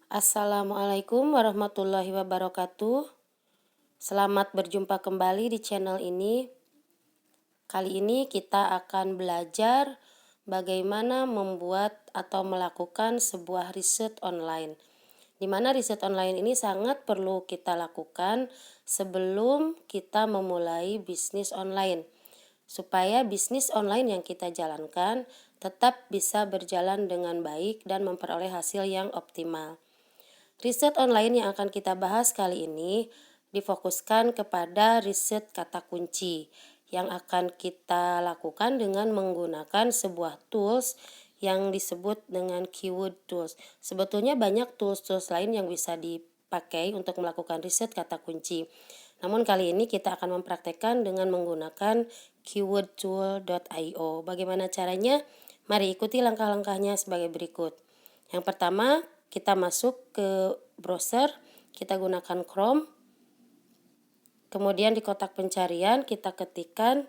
Assalamualaikum warahmatullahi wabarakatuh. Selamat berjumpa kembali di channel ini. Kali ini kita akan belajar bagaimana membuat atau melakukan sebuah riset online. Di mana riset online ini sangat perlu kita lakukan sebelum kita memulai bisnis online. Supaya bisnis online yang kita jalankan tetap bisa berjalan dengan baik dan memperoleh hasil yang optimal. Riset online yang akan kita bahas kali ini difokuskan kepada riset kata kunci yang akan kita lakukan dengan menggunakan sebuah tools yang disebut dengan keyword tools. Sebetulnya banyak tools-tools lain yang bisa dipakai untuk melakukan riset kata kunci. Namun kali ini kita akan mempraktekkan dengan menggunakan keywordtool.io. Bagaimana caranya? Mari ikuti langkah-langkahnya sebagai berikut. Yang pertama, kita masuk ke browser, kita gunakan Chrome. Kemudian di kotak pencarian kita ketikkan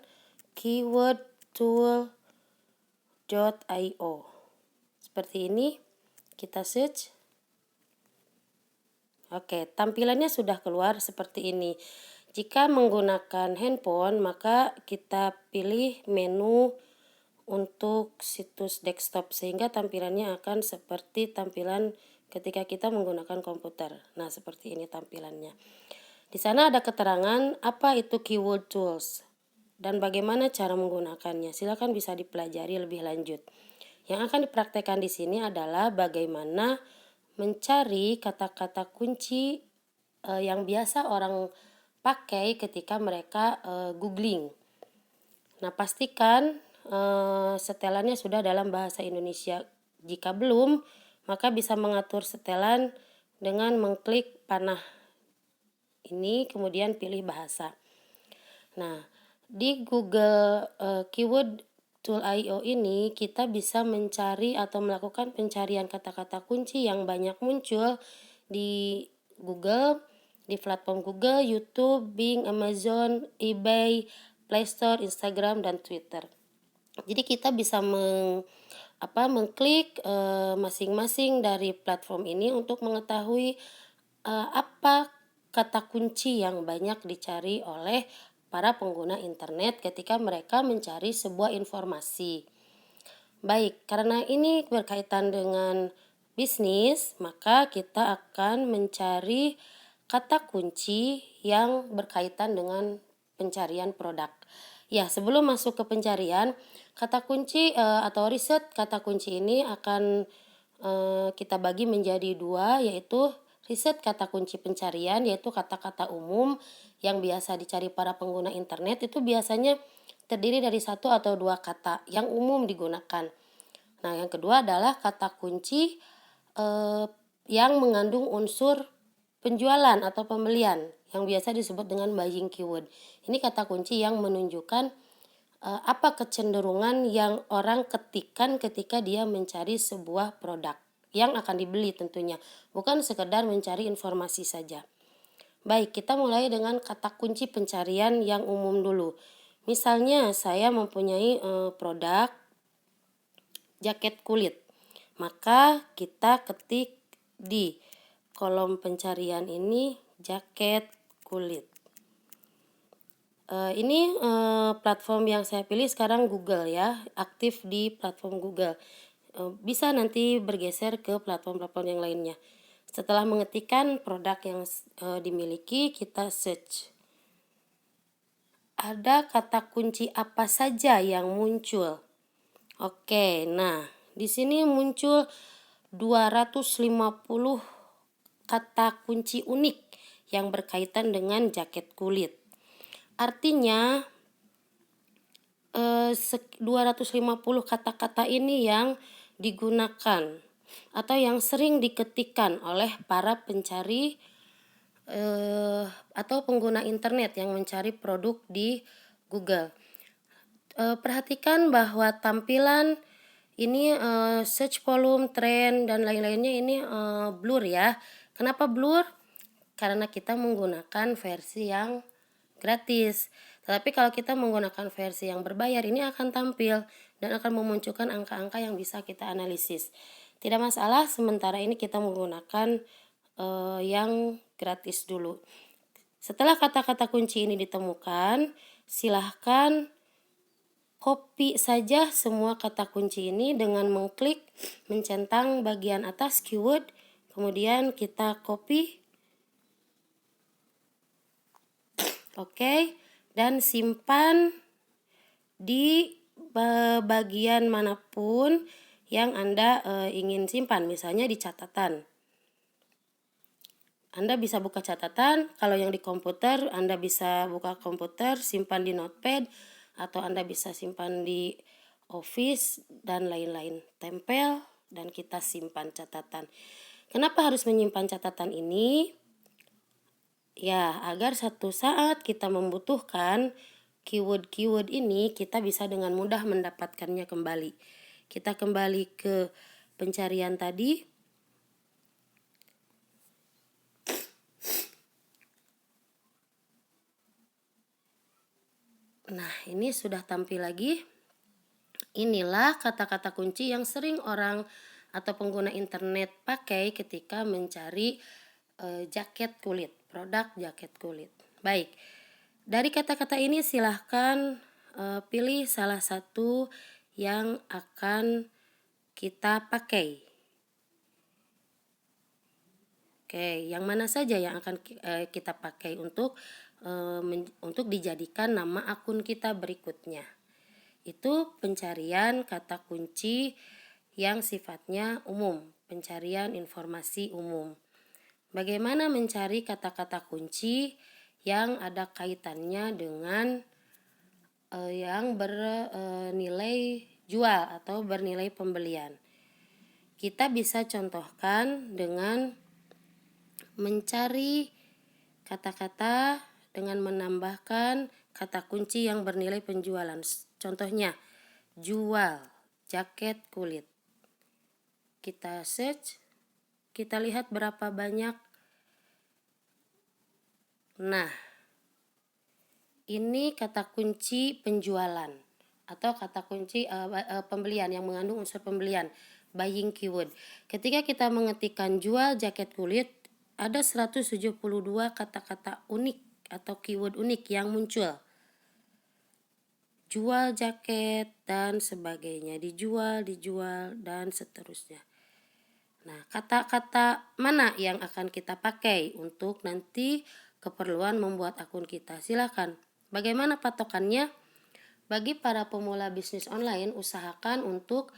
keywordtool.io. Seperti ini, kita search. Oke, tampilannya sudah keluar seperti ini. Jika menggunakan handphone, maka kita pilih menu untuk situs desktop sehingga tampilannya akan seperti tampilan ketika kita menggunakan komputer. Nah, seperti ini tampilannya. Di sana ada keterangan apa itu keyword tools dan bagaimana cara menggunakannya. Silakan bisa dipelajari lebih lanjut. Yang akan dipraktekkan di sini adalah bagaimana mencari kata-kata kunci yang biasa orang pakai ketika mereka googling. Nah, pastikan setelannya sudah dalam bahasa Indonesia. Jika belum, maka bisa mengatur setelan dengan mengklik panah ini, kemudian pilih bahasa. Nah, di Google Keyword Tool IO ini kita bisa mencari atau melakukan pencarian kata-kata kunci yang banyak muncul di Google, di platform Google, YouTube, Bing, Amazon, eBay, Play Store, Instagram, dan Twitter. Jadi kita bisa mengklik masing-masing dari platform ini untuk mengetahui apa kata kunci yang banyak dicari oleh para pengguna internet ketika mereka mencari sebuah informasi. Baik, karena ini berkaitan dengan bisnis, maka kita akan mencari kata kunci yang berkaitan dengan pencarian produk. Ya, sebelum masuk ke pencarian, kata kunci atau riset kata kunci ini akan kita bagi menjadi dua, yaitu riset kata kunci pencarian, yaitu kata-kata umum yang biasa dicari para pengguna internet itu biasanya terdiri dari satu atau dua kata yang umum digunakan. Nah, yang kedua adalah kata kunci yang mengandung unsur penjualan atau pembelian yang biasa disebut dengan buying keyword. Ini kata kunci yang menunjukkan apa kecenderungan yang orang ketikkan ketika dia mencari sebuah produk yang akan dibeli tentunya, bukan sekedar mencari informasi saja. Baik, kita mulai dengan kata kunci pencarian yang umum dulu. Misalnya saya mempunyai produk jaket kulit. Maka kita ketik di kolom pencarian ini jaket kulit. Ini platform yang saya pilih sekarang Google ya, aktif di platform Google. Bisa nanti bergeser ke platform-platform yang lainnya. Setelah mengetikkan produk yang dimiliki, kita search. Ada kata kunci apa saja yang muncul? Oke, nah di sini muncul 250 kata kunci unik yang berkaitan dengan jaket kulit. Artinya 250 kata-kata ini yang digunakan atau yang sering diketikkan oleh para pencari atau pengguna internet yang mencari produk di Google. Perhatikan bahwa tampilan ini search volume, trend, dan lain-lainnya ini blur ya. Kenapa blur? Karena kita menggunakan versi yang gratis. Tetapi kalau kita menggunakan versi yang berbayar, ini akan tampil dan akan memunculkan angka-angka yang bisa kita analisis. Tidak masalah, sementara ini kita menggunakan yang gratis dulu. Setelah kata-kata kunci ini ditemukan, silahkan copy saja semua kata kunci ini dengan mengklik mencentang bagian atas keyword, kemudian kita copy, oke, dan simpan di bagian manapun yang Anda ingin simpan, misalnya di catatan. Anda bisa buka catatan, kalau yang di komputer Anda bisa buka komputer, simpan di notepad, atau Anda bisa simpan di Office dan lain-lain. Tempel dan kita simpan catatan. Kenapa harus menyimpan catatan ini? Ya, agar satu saat kita membutuhkan keyword-keyword ini, kita bisa dengan mudah mendapatkannya kembali. Kita kembali ke pencarian tadi. Nah, ini sudah tampil lagi. Inilah kata-kata kunci yang sering orang atau pengguna internet pakai ketika mencari jaket kulit, produk jaket kulit. Baik, dari kata-kata ini silahkan pilih salah satu yang akan kita pakai. Oke, yang mana saja yang akan kita pakai untuk dijadikan nama akun kita berikutnya. Itu pencarian kata kunci yang sifatnya umum, pencarian informasi umum. Bagaimana mencari kata-kata kunci yang ada kaitannya dengan yang bernilai jual atau bernilai pembelian. Kita bisa contohkan dengan mencari kata-kata dengan menambahkan kata kunci yang bernilai penjualan. Contohnya, jual jaket kulit. Kita search, kita lihat berapa banyak. Nah, ini kata kunci penjualan atau kata kunci pembelian yang mengandung unsur pembelian, buying keyword. Ketika kita mengetikkan jual jaket kulit, ada 172 kata-kata unik atau keyword unik yang muncul. Jual jaket dan sebagainya, dijual, dan seterusnya. Nah, kata-kata mana yang akan kita pakai untuk nanti keperluan membuat akun kita? Silakan. Bagaimana patokannya? Bagi para pemula bisnis online, usahakan untuk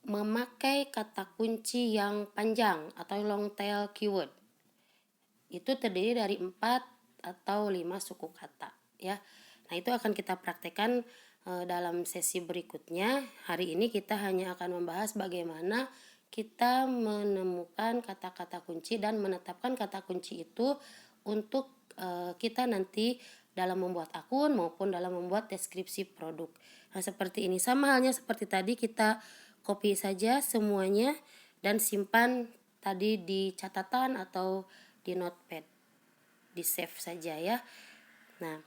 memakai kata kunci yang panjang atau long tail keyword. Itu terdiri dari 4 atau 5 suku kata, ya. Nah, itu akan kita praktekkan dalam sesi berikutnya. Hari ini kita hanya akan membahas bagaimana kita menemukan kata-kata kunci dan menetapkan kata kunci itu untuk kita nanti dalam membuat akun maupun dalam membuat deskripsi produk. Nah, seperti ini, sama halnya seperti tadi, kita copy saja semuanya dan simpan tadi di catatan atau di notepad, di save saja ya. Nah,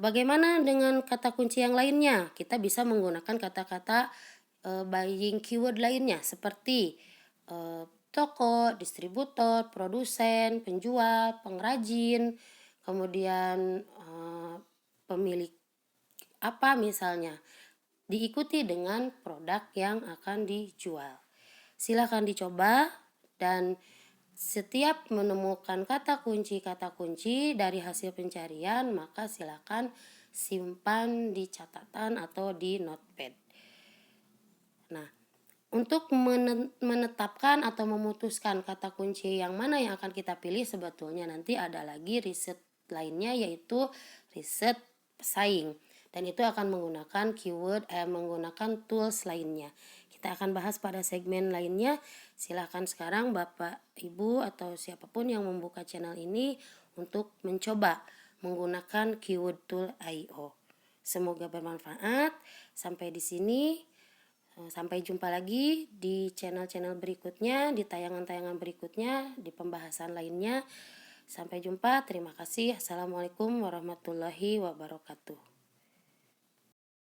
bagaimana dengan kata kunci yang lainnya? Kita bisa menggunakan kata-kata buying keyword lainnya seperti toko, distributor, produsen, penjual, pengrajin, kemudian pemilik apa misalnya, diikuti dengan produk yang akan dijual. Silakan dicoba, dan setiap menemukan kata kunci dari hasil pencarian, maka silakan simpan di catatan atau di notepad. Nah, untuk menetapkan atau memutuskan kata kunci yang mana yang akan kita pilih, sebetulnya nanti ada lagi riset lainnya, yaitu riset pesaing. Dan itu akan menggunakan menggunakan tools lainnya. Kita akan bahas pada segmen lainnya. Silahkan sekarang Bapak, Ibu, atau siapapun yang membuka channel ini untuk mencoba menggunakan keyword tool IO. Semoga bermanfaat. Sampai di sini. Sampai jumpa lagi di channel-channel berikutnya, di tayangan-tayangan berikutnya, di pembahasan lainnya. Sampai jumpa. Terima kasih. Assalamualaikum warahmatullahi wabarakatuh.